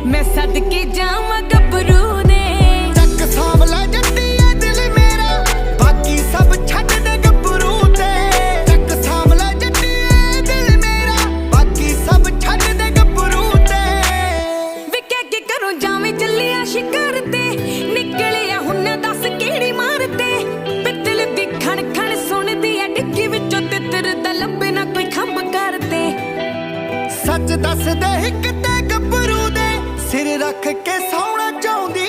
मैं सदके जावां गभरू दे। चक सांवला जट्टी है दिल मेरा, बाकी सब छड्ड दे गभरू ते। चक सांवला जट्टी है दिल मेरा, बाकी सब छड्ड दे गभरू ते। वे क्या करूं जावें चलिया शिकार ते, निकलिया हुन्ने दस किहड़ी मारते। पित्तल दी खण खण सुणदी है डिग्गी विचों तितर दा लंबे ना कोई खंभ करते। सच दस दे हिक ते गभरू दे, सिर रख के सौना चाहुंदी